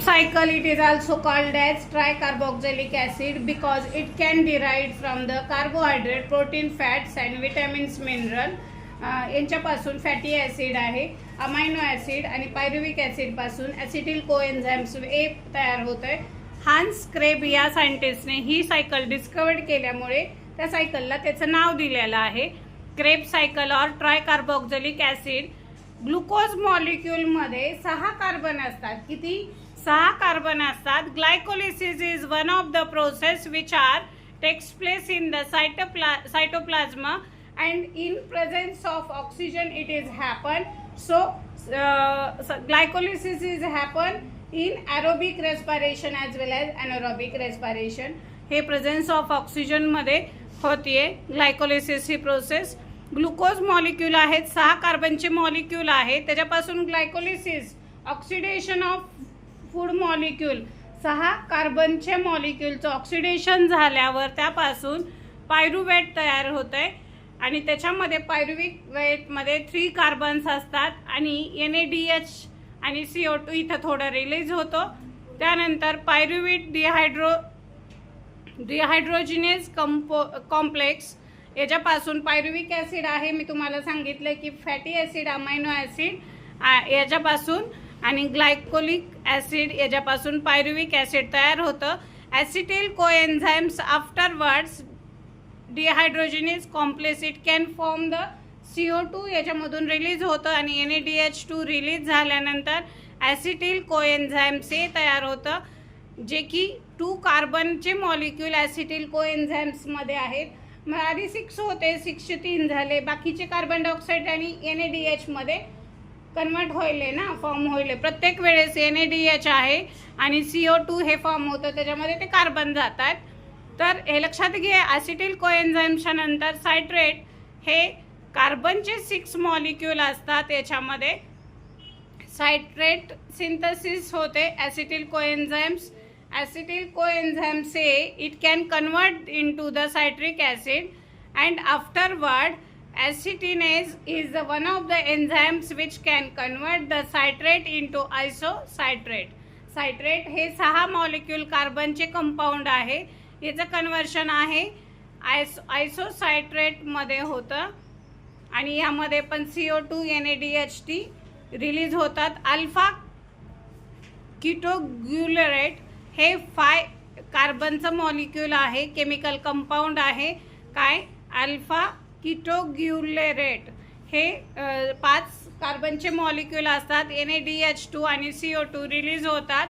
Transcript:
cycle, it is also called as tricarboxylic acid because it can derive from the carbohydrate, protein, fats and vitamins, mineral. यांच्यापासून fatty acid आहे, amino acid आणि pyruvic acid पासून acetyl coenzymes ए तयार होत आहे. Hans crab या सायंटिस्टने ही cycle discovered केल्यामुळे त्या सायकलला त्याचं नाव दिलेलं आहे क्रेब सायकल और ट्रायकार्बोक्झिलिक ॲसिड. ग्लुकोज मॉलिक्यूलमध्ये 6 कार्बन असतात. किती? 6 कार्बन असतात. Glycolysis is one of the process which are takes place in the cytoplasm and in presence of oxygen it is happen. So glycolysis is happen in aerobic respiration as well as anaerobic respiration. हे presence of oxygen मध्ये होतीये glycolysis ही process. Glucose molecule आहेत, 6 कार्बनचे molecule आहे, त्याच्यापासून glycolysis oxidation of food molecule 6 कार्बनचे मॉलिक्यूलचं oxidation झाल्यावर त्यापासून पायरुवेट तयार होत आहे आणि त्याच्यामध्ये पायरुविक वेटमध्ये 3 कार्बन्स असतात आणि NADH आणि CO2 इथं थोडं रिलीज होतो. त्यानंतर पायरुवेट डिहायड्रोजिनेज कॉम्प्लेक्स याच्यापासून पायरुविक ॲसिड आहे, मी तुम्हाला सांगितलं की फॅटी ॲसिड, अमायनो ॲसिड याच्यापासून आणि ग्लायकोलिक ॲसिड याच्यापासून पायरुविक ॲसिड तयार होतं. Acetyl coenzymes afterwards dehydrogenase complex it can form the CO2 याच्यामधून रिलीज होतं आणि NADH2 रिलीज झाल्यानंतर ॲसिटिल कोएन्झाइम्स ए तयार होतं, जे की 2 कार्बनचे मॉलिक्यूल ॲसिटिल कोएन्झाइम्समध्ये आहेत. मग आधी 6 होते, 6 चे 3 झाले, बाकीचे कार्बन डायऑक्साईड आणि NADH मध्ये कन्वर्ट होईल ना, फॉर्म होईल. प्रत्येक वेळेस NADH आहे आणि CO2 हे फॉर्म होतं, त्याच्यामध्ये ते कार्बन जातात. तर हे लक्षात घ्या, ॲसिटिल कोएन्झाइम्सच्या नंतर सायट्रेट हे कार्बनचे 6 मॉलिक्यूल असतात. याच्यामध्ये सायट्रेट सिंथेसिस होते acetyl coenzymes A it can convert into the citric acid and afterward ॲसिटिनेज is one of the enzymes which can convert the citrate into isocitrate. Citrate हे 6 मॉलिक्यूल कार्बनचे compound आहे, याचं कन्वर्शन आहे आयसोसायट्रेटमध्ये होतं आणि यामध्ये पण CO2 NADH रिलीज होतात. अल्फा कीटोग्युलरेट हे 5 कार्बनचं मॉलिक्यूल आहे, केमिकल कंपाऊंड आहे. काय? अल्फा कीटोग्युलरेट हे 5 कार्बनचे मॉलिक्यूल असतात. NADH2 आणि CO2 रिलीज होतात.